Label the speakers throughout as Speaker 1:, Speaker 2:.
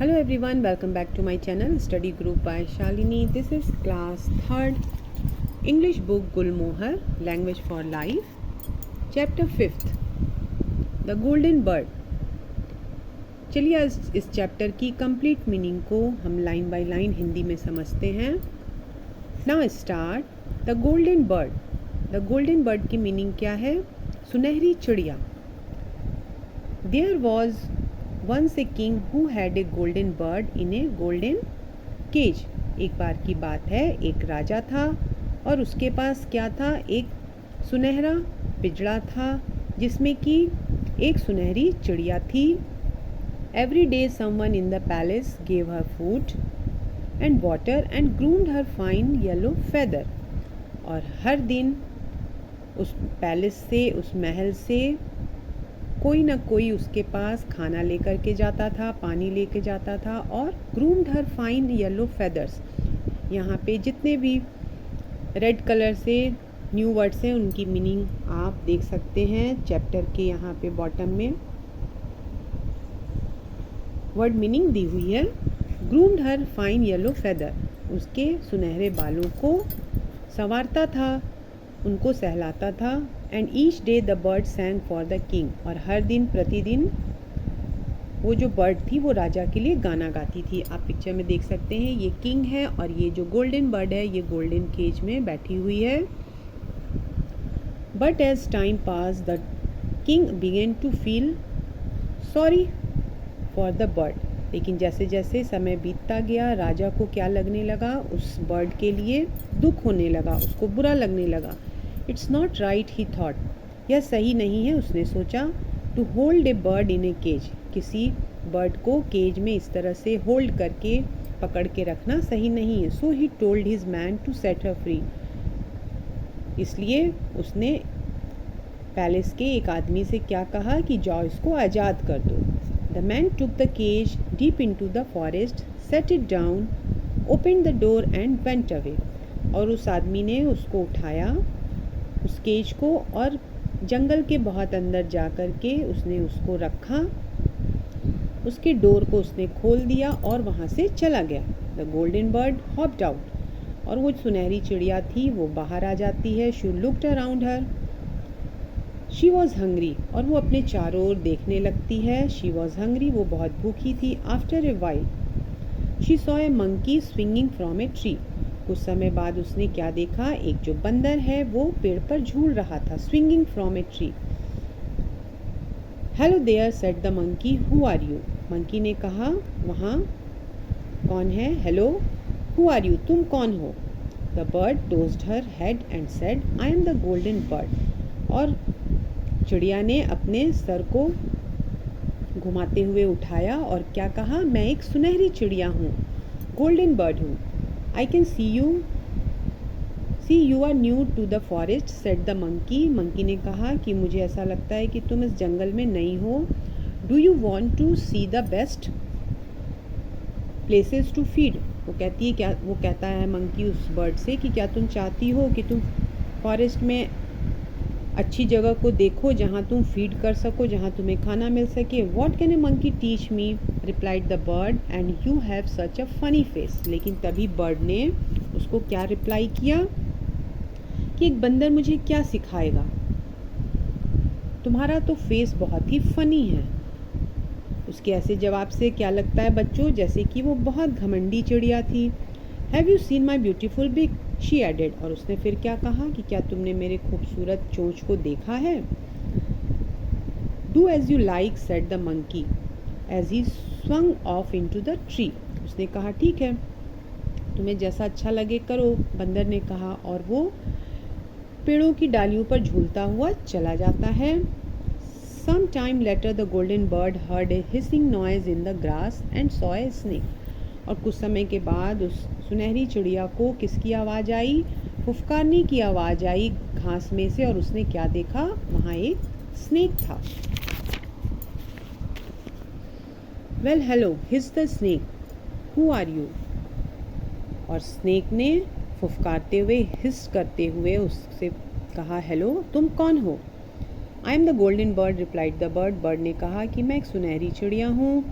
Speaker 1: Hello everyone, welcome back to my channel Study Group by Shalini. This is class 3rd English book Gulmohar Language for Life, chapter 5th The Golden Bird. चलिए इस chapter की complete meaning को हम line by line Hindi में समझते हैं. Now start. The golden bird. The golden bird की meaning क्या है? सुनहरी चिड़िया. There was once a king who had a golden bird in a golden cage. एक बार की बात है, एक राजा था और उसके पास क्या था? एक सुनहरा पिंजड़ा था जिसमें कि एक सुनहरी चिड़िया थी. Every day someone in the palace gave her food and water and groomed her fine yellow feather. और हर दिन उस पैलेस से, उस महल से कोई ना कोई उसके पास खाना लेकर के जाता था, पानी लेके जाता था. और ग्रूम्ड हर फाइन येलो फेदर्स. यहाँ पे जितने भी रेड कलर से न्यू वर्ड्स हैं उनकी मीनिंग आप देख सकते हैं चैप्टर के यहाँ पे बॉटम में वर्ड मीनिंग दी हुई है. ग्रूम्ड हर फाइन येलो फेदर. उसके सुनहरे बालों को संवारता था, उनको सहलाता था. And each day the bird सैंग for the king. और हर दिन प्रतिदिन वो जो बर्ड थी वो राजा के लिए गाना गाती थी. आप पिक्चर में देख सकते हैं ये किंग है और ये जो गोल्डन बर्ड है ये गोल्डन केज में बैठी हुई है. But as time passed the king began to feel sorry for the bird. लेकिन जैसे जैसे समय बीतता गया राजा को क्या लगने लगा? उस बर्ड के लिए दुख होने लगा, उसको बुरा लगने लगा. It's not right he thought. यह सही नहीं है उसने सोचा. To hold a bird in a cage. किसी बर्ड को केज में इस तरह से होल्ड करके पकड़ के रखना सही नहीं है. So he told his man to set her free. इसलिए उसने पैलेस के एक आदमी से क्या कहा कि जाओ इसको आज़ाद कर दो. The man took the cage deep into the forest, set it down, open the door and went away. और उस आदमी ने उसको उठाया, उस केज को, और जंगल के बहुत अंदर जा कर के उसने उसको रखा. उसके डोर को उसने खोल दिया और वहाँ से चला गया. The golden bird hopped out. और वो सुनहरी चिड़िया थी वो बाहर आ जाती है. She looked around her. She was hungry. और वो अपने चारों ओर देखने लगती है. She was hungry. वो बहुत भूखी थी. After a while she saw a monkey swinging from a tree. कुछ समय बाद उसने क्या देखा? एक जो बंदर है वो पेड़ पर झूल रहा था. Swinging from a tree. Hello there said the monkey, who are you. Monkey ने कहा वहाँ कौन है? हेलो, हु आर यू, तुम कौन हो? The bird tossed her head and said I am the golden bird. और चिड़िया ने अपने सर को घुमाते हुए उठाया और क्या कहा? मैं एक सुनहरी चिड़िया हूँ, गोल्डन बर्ड हूँ. I can see you are new to the forest, said the monkey. Monkey ने कहा कि मुझे ऐसा लगता है कि तुम इस जंगल में नई हो. Do you want to see the best places to feed? वो कहती है क्या? वो कहता है मंकी उस बर्ड से कि क्या तुम चाहती हो कि तुम फॉरेस्ट में अच्छी जगह को देखो जहाँ तुम फीड कर सको, जहाँ तुम्हें खाना मिल सके. What can a monkey teach me? replied the bird, and you have such a funny face. लेकिन तभी बर्ड ने उसको क्या रिप्लाई किया कि एक बंदर मुझे क्या सिखाएगा, तुम्हारा तो फेस बहुत ही फनी है. उसके ऐसे जवाब से क्या लगता है बच्चों? जैसे कि वो बहुत घमंडी चिड़िया थी. Have you seen my beautiful beak, she added. और उसने फिर क्या कहा कि क्या तुमने मेरे खूबसूरत चोंच को देखा है? Do as you like, said the monkey as he swung off into the tree. उसने कहा ठीक है, तुम्हें जैसा अच्छा लगे करो, बंदर ने कहा. और वो पेड़ों की डालियों पर झूलता हुआ चला जाता है. Some time later the golden bird heard a hissing noise in the grass and saw a snake. और कुछ समय के बाद उस सुनहरी चिड़िया को किसकी आवाज़ आई? फुफकारने की आवाज़ आई घास में से. और उसने क्या देखा? वहाँ एक स्नेक था. Well hello, hissed the snake, who are you. और स्नेक ने फुफकारते हुए, हिस करते हुए उससे कहा हेलो, तुम कौन हो? I am the golden bird, replied the bird. Bird ने कहा कि मैं एक सुनहरी चिड़िया हूँ.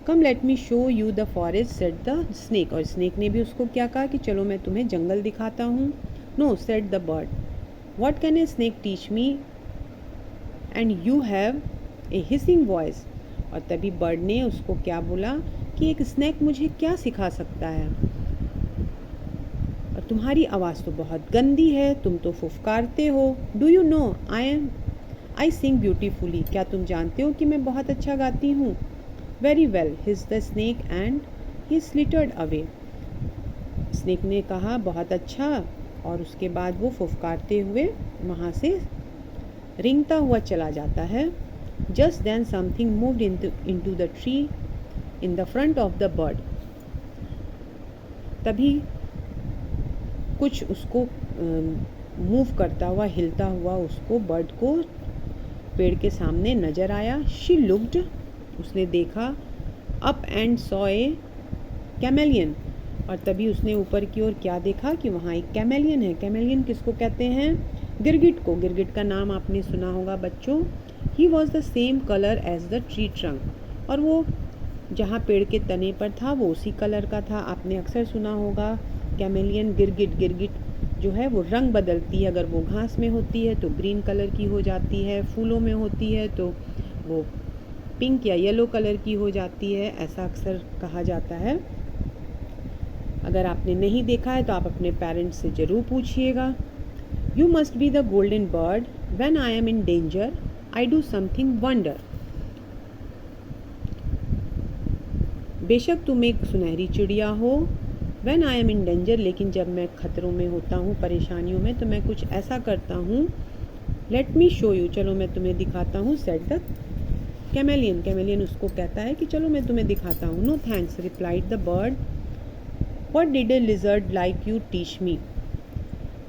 Speaker 1: Come let me show you the forest said the snake, और स्नेक ने भी उसको क्या कहा कि चलो मैं तुम्हें जंगल दिखाता हूँ. No said the bird, what can a snake teach me and you have a hissing voice. और तभी बर्ड ने उसको क्या बोला कि एक स्नेक मुझे क्या सिखा सकता है, और तुम्हारी आवाज़ तो बहुत गंदी है, तुम तो फुफकारते हो. Do you know I sing beautifully, क्या तुम जानते हो कि मैं बहुत अच्छा गाती हूँ. Very well hissed the snake and he slithered away. Snake ने कहा बहुत अच्छा, और उसके बाद वो फुफकारते हुए वहाँ से रेंगता हुआ चला जाता है. Just then something moved into the tree in the front of the bird. तभी कुछ उसको मूव करता हुआ, हिलता हुआ उसको, बर्ड को पेड़ के सामने नजर आया. शी लुक्ड, उसने देखा. Up and saw a chameleon, और तभी उसने ऊपर की ओर क्या देखा कि वहाँ एक कैमेलियन है. कैमेलियन किसको कहते हैं? गिरगिट को. गिरगिट का नाम आपने सुना होगा बच्चों. He was the same colour as the tree trunk, और वो जहाँ पेड़ के तने पर था वो उसी कलर का था. आपने अक्सर सुना होगा कैमेलियन, गिरगिट. गिरगिट जो है वो रंग बदलती है. अगर वो घास में होती है तो ग्रीन कलर की हो जाती है, फूलों में होती है तो वो पिंक या येलो कलर की हो जाती है, ऐसा अक्सर कहा जाता है. अगर आपने नहीं देखा है तो आप अपने पेरेंट्स से ज़रूर पूछिएगा. You must be the golden bird, when I am in danger I do something wonder. बेशक तुम एक सुनहरी चिड़िया हो, when I am in danger, लेकिन जब मैं खतरों में होता हूँ, परेशानियों में, तो मैं कुछ ऐसा करता हूँ. लेट मी शो यू, चलो मैं तुम्हें दिखाता हूँ. Said the chameleon. कैमेलियन उसको कहता है कि चलो मैं तुम्हें दिखाता हूँ. No thanks replied the bird, what did a lizard like you teach me.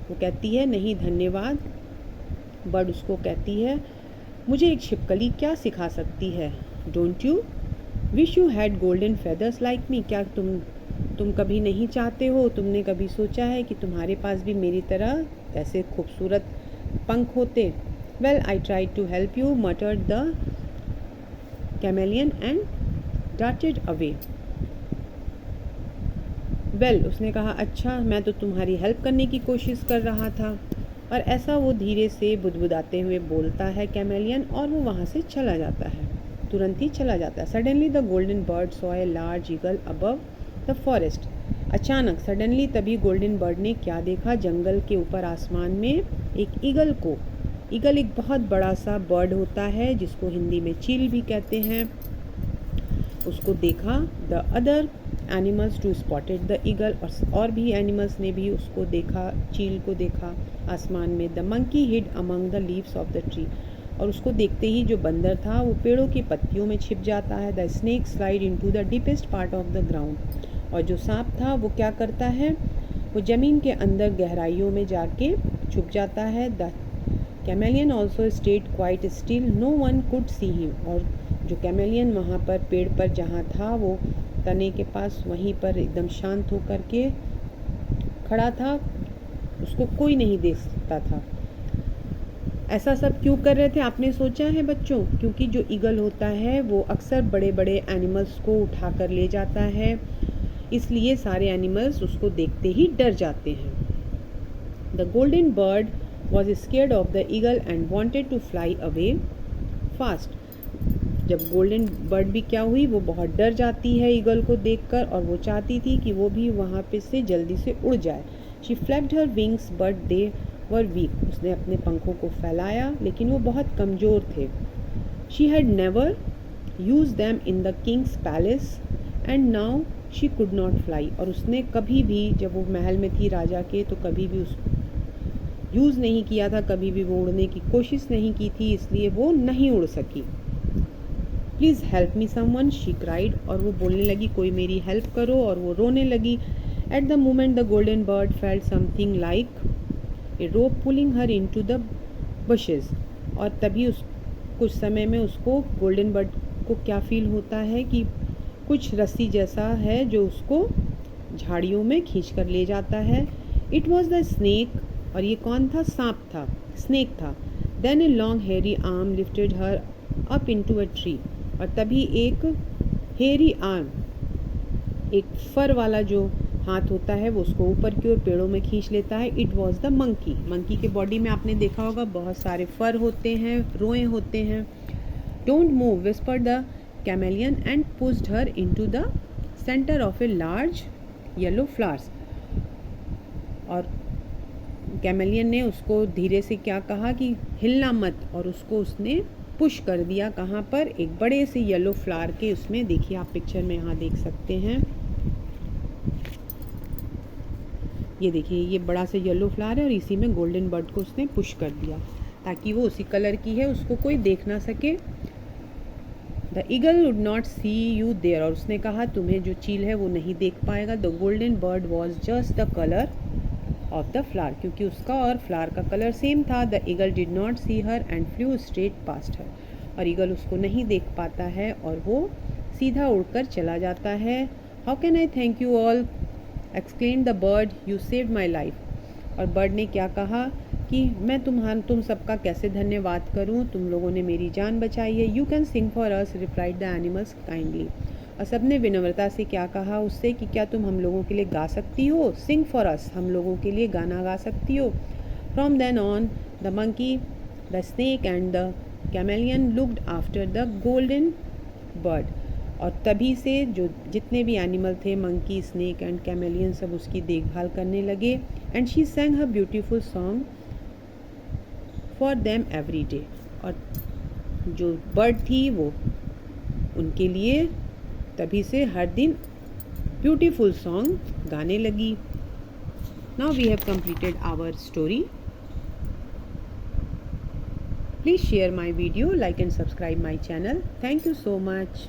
Speaker 1: वो कहती है नहीं धन्यवाद. बर्ड उसको कहती है मुझे एक छिपकली क्या सिखा सकती है. Don't you wish you had golden feathers like me, क्या तुम कभी नहीं चाहते हो, तुमने कभी सोचा है कि तुम्हारे पास भी मेरी तरह ऐसे खूबसूरत पंख होते. Well I try to help you muttered the chameleon and darted away. Well उसने कहा अच्छा, मैं तो तुम्हारी हेल्प करने की कोशिश कर रहा था. और ऐसा वो धीरे से बुदबुदाते हुए बोलता है कैमेलियन, और वो वहाँ से चला जाता है, तुरंत ही चला जाता है. Suddenly the golden bird saw a large eagle above the forest. अचानक सडनली तभी गोल्डन बर्ड ने क्या देखा, जंगल के ऊपर आसमान में एक ईगल को. ईगल एक बहुत बड़ा सा बर्ड होता है जिसको हिंदी में चील भी कहते हैं. उसको देखा. The other animals too spotted the eagle, और भी एनिमल्स ने भी उसको देखा, चील को देखा आसमान में. The monkey hid among the leaves of the tree, और उसको देखते ही जो बंदर था वो पेड़ों की पत्तियों में छिप जाता है. The snake slide into the deepest part of the ground, और जो सांप था वो क्या करता है, वो ज़मीन के अंदर गहराइयों में जाके छुप जाता है. The chameleon also stayed quite still, no one could see him, और जो कैमेलियन वहाँ पर पेड़ पर जहाँ था वो तने के पास वहीं पर एकदम शांत होकर के खड़ा था, उसको कोई नहीं देख सकता था. ऐसा सब क्यों कर रहे थे आपने सोचा है बच्चों? क्योंकि जो ईगल होता है वो अक्सर बड़े बड़े एनिमल्स को उठा कर ले जाता है, इसलिए सारे एनिमल्स उसको देखते ही डर जाते हैं. The golden bird was scared of the eagle and wanted to fly away fast. जब गोल्डन बर्ड भी क्या हुई, वो बहुत डर जाती है ईगल को देखकर, और वो चाहती थी कि वो भी वहाँ पे से जल्दी से उड़ जाए. She flapped her wings but they were weak, उसने अपने पंखों को फैलाया लेकिन वो बहुत कमज़ोर थे. She had never use them in the Kings palace and now she could not fly, और उसने कभी भी जब वो महल में थी राजा के तो कभी भी उसको यूज़ नहीं किया था, कभी भी वो उड़ने की कोशिश नहीं की थी, इसलिए वो नहीं उड़ सकी. Please help me someone, she cried, और वो बोलने लगी कोई मेरी हेल्प करो, और वो रोने लगी. At the moment the golden bird felt something like a rope pulling her into the bushes, और तभी उस कुछ समय में उसको गोल्डन बर्ड को क्या फील होता है कि कुछ रस्सी जैसा है जो उसको झाड़ियों में खींच कर ले जाता है. इट वॉज द स्नेक, और ये कौन था? सांप था, स्नेक था. Then a long hairy arm lifted her up into a tree, और तभी एक हेयरी आर्म, एक फर वाला जो हाथ होता है वो उसको ऊपर की ओर पेड़ों में खींच लेता है। It was the monkey, monkey के बॉडी में आपने देखा होगा बहुत सारे फर होते हैं, रोए होते हैं। Don't move whisper the chameleon and pushed her into the centre of a large yellow flowers. और कैमेलियन ने उसको धीरे से क्या कहा कि हिलना मत, और उसको उसने पुश कर दिया कहाँ पर, एक बड़े से येलो फ्लावर के उसमें। देखिए आप पिक्चर में यहाँ देख सकते हैं, ये देखिए ये बड़ा सा येलो फ्लावर है और इसी में गोल्डन बर्ड को उसने पुश कर दिया ताकि वो उसी कलर की है, उसको कोई देख ना सके। The eagle would not see you there, और उसने कहा तुम्हें जो चील है वो नहीं देख पाएगा। The golden bird was just the colour of the flower, क्योंकि उसका और फ्लावर का कलर सेम था। The eagle did not see her and flew straight past her, और ईगल उसको नहीं देख पाता है और वो सीधा उड़कर चला जाता है। How can I thank you all exclaim the bird, you saved my life. और बर्ड ने क्या कहा कि मैं तुम सबका कैसे धन्यवाद करूं, तुम लोगों ने मेरी जान बचाई है। You can sing for us, replied the animals kindly. और सब ने विनम्रता से क्या कहा उससे कि क्या तुम हम लोगों के लिए गा सकती हो, सिंग फॉर अस, हम लोगों के लिए गाना गा सकती हो। From then on the monkey, the snake and the chameleon looked after the golden bird. और तभी से जो जितने भी एनिमल थे, मंकी, स्नेक एंड कैमेलियन, सब उसकी देखभाल करने लगे। And she sang her beautiful song for them every day। और जो बर्ड थी वो उनके लिए तभी से हर दिन ब्यूटीफुल सॉन्ग गाने लगी। Now we have completed our story. Please share my video, like and subscribe my channel. Thank you so much.